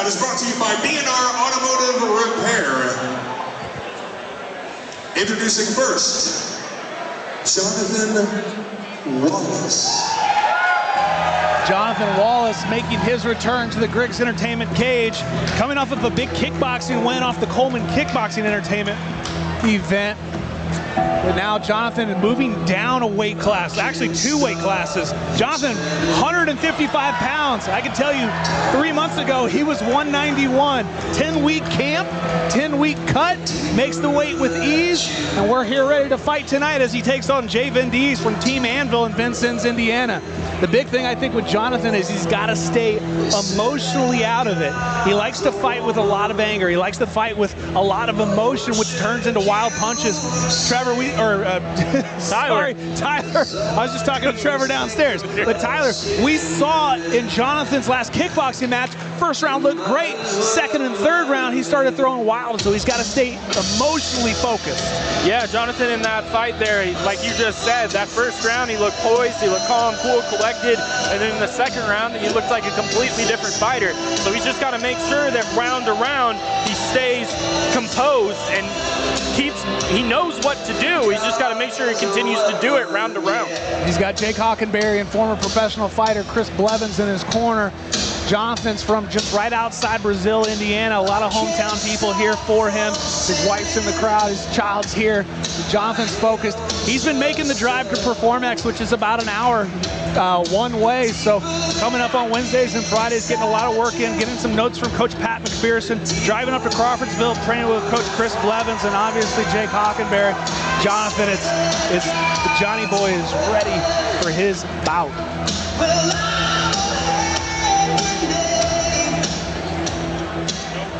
is brought to you by B&R Automotive Repair. Introducing first, Jonathan Wallace. Jonathan Wallace making his return to the Griggs Entertainment cage, coming off of a big kickboxing win off the Coleman Kickboxing Entertainment event. But now Jonathan is moving down a weight class, actually 2 weight classes. Jonathan, 155 pounds. I can tell you 3 months ago, he was 191. 10-week camp, 10-week cut, makes the weight with ease. And we're here ready to fight tonight as he takes on Jay Vendes from Team Anvil in Vendes, Indiana. The big thing I think with Jonathan is he's got to stay emotionally out of it. He likes to fight with a lot of anger. He likes to fight with a lot of emotion, which turns into wild punches. Trevor, Tyler. I was just talking to Trevor downstairs. But Tyler, we saw in Jonathan's last kickboxing match, first round looked great. Second and third round, he started throwing wild, so he's got to stay emotionally focused. Yeah, Jonathan in that fight there, like you just said, that first round he looked poised, he looked calm, cool, collected, and then in the second round he looked like a completely different fighter. So he's just got to make sure that round to round he stays composed and he knows what to do. He's just got to make sure he continues to do it round to round. He's got Jake Hockenberry and former professional fighter Chris Blevins in his corner. Jonathan's from just right outside Brazil, Indiana. A lot of hometown people here for him. His wife's in the crowd, his child's here. Jonathan's focused. He's been making the drive to Performex, which is about an hour one way. So coming up on Wednesdays and Fridays, getting a lot of work in, getting some notes from Coach Pat McPherson, driving up to Crawfordsville, training with Coach Chris Blevins, and obviously Jake Hockenberry. Jonathan, it's Johnny Boy is ready for his bout.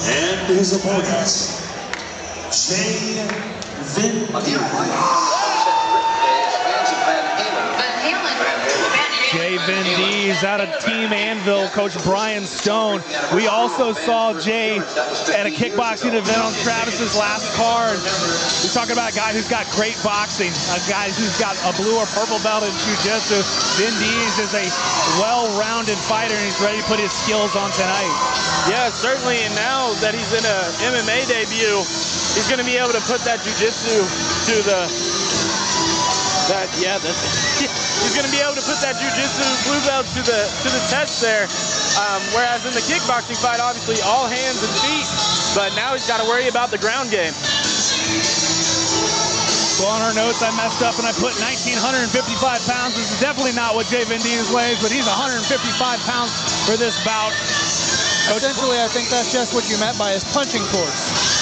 And his opponent, Jay Vendes. Jay Vendes out of Team Anvil, Coach Brian Stone. We also saw Jay at a kickboxing event on Travis's last card. We're talking about a guy who's got great boxing, a guy who's got a blue or purple belt in jiu-jitsu. Vendes is a well-rounded fighter, and he's ready to put his skills on tonight. Yeah, certainly, and now that he's in a MMA debut, he's going to be able to put that jiu-jitsu to he's going to be able to put that jiu-jitsu blue belt to the test there. Whereas in the kickboxing fight, obviously all hands and feet, but now he's got to worry about the ground game. So on our notes, I messed up and I put 1,955 pounds. This is definitely not what Jay Vendes weighs, but he's 155 pounds for this bout. Essentially, I think that's just what you meant by his punching force.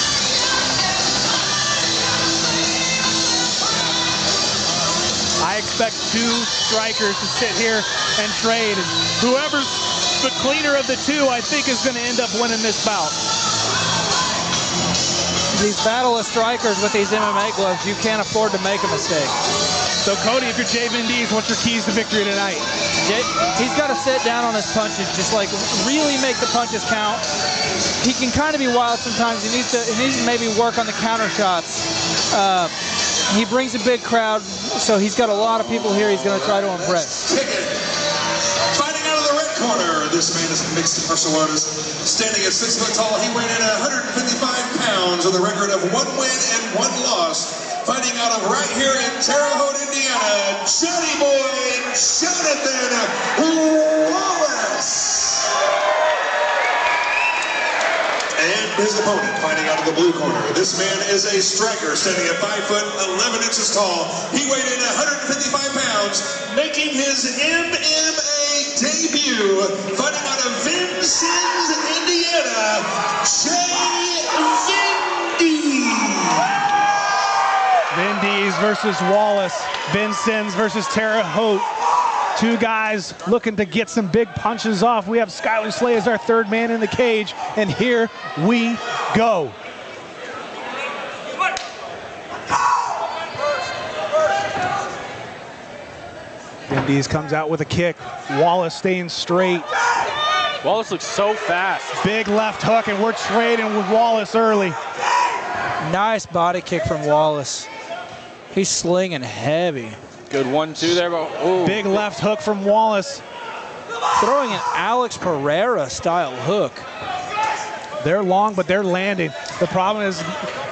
I expect 2 strikers to sit here and trade. And whoever's the cleaner of the 2, I think, is going to end up winning this bout. These battle of strikers with these MMA gloves, you can't afford to make a mistake. So, Cody, if you're Jay Vendes, what's your keys to victory tonight? He's got to sit down on his punches, just like really make the punches count. He can kind of be wild sometimes. He needs to maybe work on the counter shots. He brings a big crowd, so he's got a lot of people here he's going to try to impress. Fighting out of the red corner, this man is a mixed martial artist. Standing at 6 foot tall, he weighed in at 155 pounds with a record of 1 win and 1 loss. Fighting out of right here in Terre Haute, Indiana, Johnny Boy Jonathan Wallace. And his opponent, fighting out of the blue corner. This man is a striker, standing at 5 foot 11 inches tall. He weighed in 155 pounds, making his MMA debut, fighting out of Vendes, Indiana, Jay Vendes. Vendes versus Wallace. Vendes versus Terre Haute. 2 guys looking to get some big punches off. We have Skylar Slay as our 3rd man in the cage, and here we go. Vendes comes out with a kick. Wallace staying straight. Wallace looks so fast. Big left hook, and we're trading with Wallace early. Nice body kick from Wallace. He's slinging heavy. Good 1-2 there, but big left hook from Wallace. Throwing an Alex Pereira style hook. They're long, but they're landing. The problem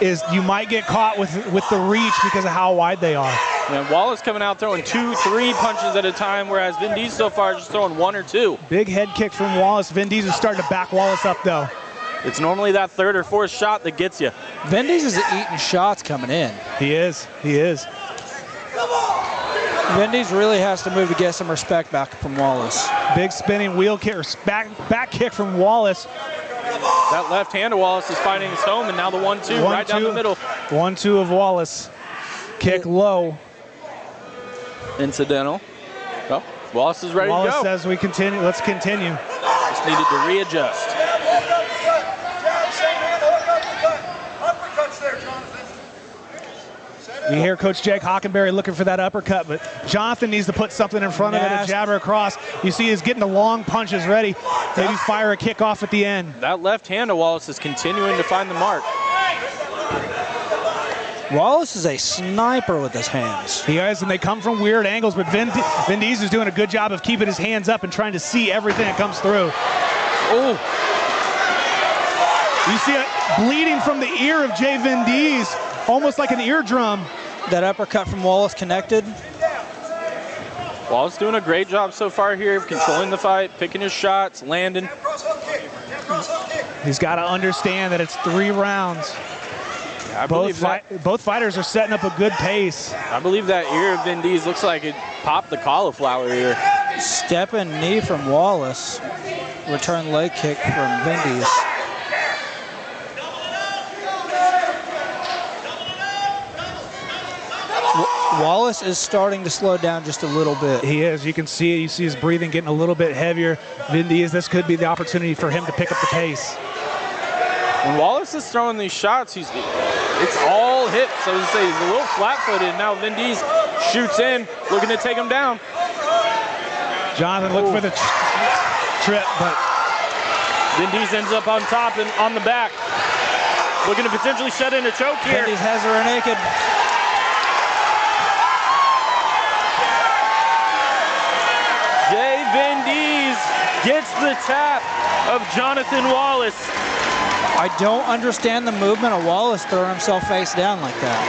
is you might get caught with the reach because of how wide they are. And Wallace coming out throwing 2, 3 punches at a time, whereas Vendes so far just throwing 1 or 2. Big head kick from Wallace. Vendes is starting to back Wallace up, though. It's normally that 3rd or 4th shot that gets you. Vendes is eating shots coming in. He is. He is. Vendes really has to move to get some respect back from Wallace. Big spinning wheel kick, or back kick from Wallace. That left hand of Wallace is finding his home, and now the 1-2 right down the middle. 1-2 of Wallace. Kick low. Incidental. Well, Wallace is ready to go. Wallace says we continue. Let's continue. Just needed to readjust. You hear Coach Jake Hockenberry looking for that uppercut, but Jonathan needs to put something in front of it and jabber across. You see he's getting the long punches ready. Maybe fire a kick off at the end. That left hand of Wallace is continuing to find the mark. Wallace is a sniper with his hands. He is, and they come from weird angles, but Vendes is doing a good job of keeping his hands up and trying to see everything that comes through. Oh. You see it bleeding from the ear of Jay Vendes, almost like an eardrum. That uppercut from Wallace connected. Wallace doing a great job so far here, controlling the fight, picking his shots, landing. He's got to understand that it's 3 rounds. Both fighters are setting up a good pace. I believe that ear of Vendes looks like it popped the cauliflower ear. Stepping knee from Wallace. Return leg kick from Vendes. Wallace is starting to slow down just a little bit. He is. You can see it. You see his breathing getting a little bit heavier. Vendes, this could be the opportunity for him to pick up the pace. When Wallace is throwing these shots, it's all hips. So to say, he's a little flat-footed. Now Vendes shoots in, looking to take him down. Jonathan looked for the trip, but Vendes ends up on top and on the back. Looking to potentially shut in a choke here. Vendes has her naked. Jay Vendes gets the tap of Jonathan Wallace. I don't understand the movement of Wallace throwing himself face down like that.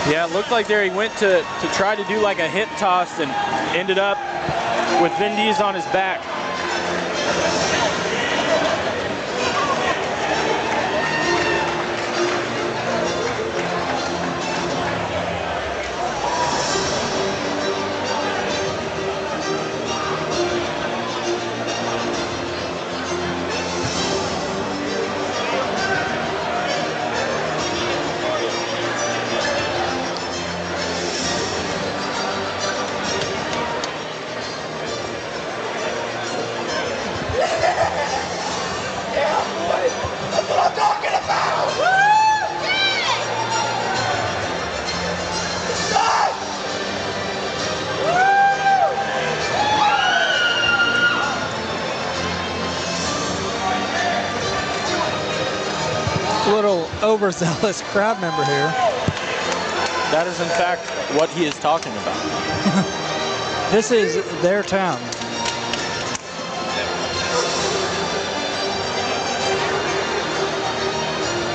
Yeah, it looked like there he went to try to do like a hip toss and ended up with Vendes on his back. Little overzealous crowd member here. That is in fact what he is talking about. This is their town.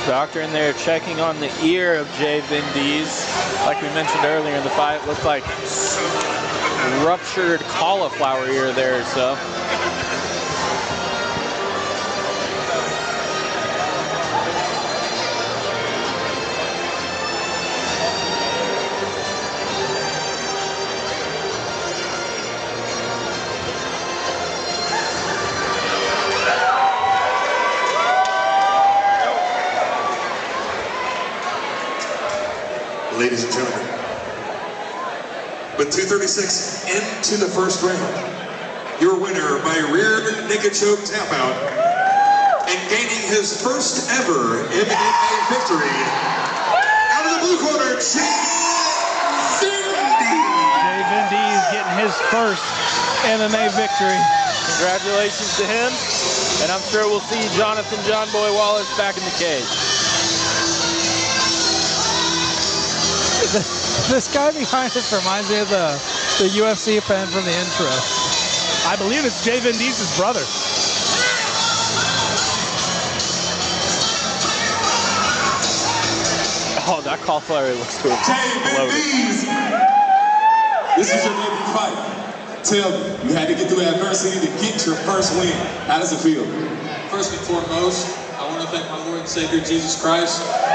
Doctor in there checking on the ear of Jay Vendes. Like we mentioned earlier in the fight, looked like ruptured cauliflower ear there, so. Ladies and gentlemen, with 2:36 into the first round, your winner by rear naked choke tap out and gaining his first ever MMA victory, out of the blue corner, Jay Vendes. Jay Vendes getting his first MMA victory. Congratulations to him, and I'm sure we'll see Jonathan John Boy Wallace back in the cage. This guy behind us reminds me of the UFC fan from the intro. I believe it's Jay Vendes' brother. cauliflower looks to him. Vendes, this is your favorite fight. Tell me, you had to get through adversity to get your first win. How does it feel? First and foremost, I want to thank my Lord and Savior, Jesus Christ. Because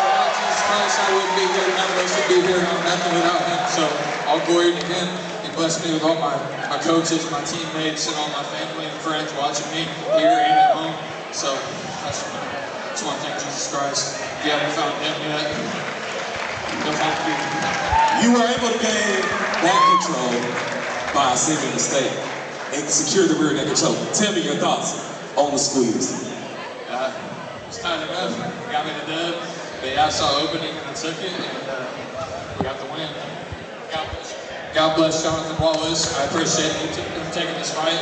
without Jesus Christ, I wouldn't be here. None of us would be here. I'm nothing without him. So all glory to him. He blessed me with all my coaches, my teammates, and all my family and friends watching me here and at home. So I just want to thank Jesus Christ. If you haven't found him yet, go find me. You were able to gain back control by a single mistake and secure the rear naked choke. Tell me your thoughts on the squeeze. It's tight enough. Got me the dub. But yeah, I saw opening and I took it, and we got the win. God bless Jonathan Wallace. I appreciate you taking this fight.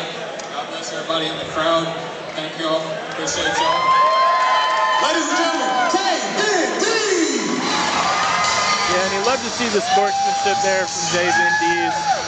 God bless everybody in the crowd. Thank you all. Appreciate y'all. Ladies and gentlemen, Yeah, and you love to see the sportsmanship there from Vendes.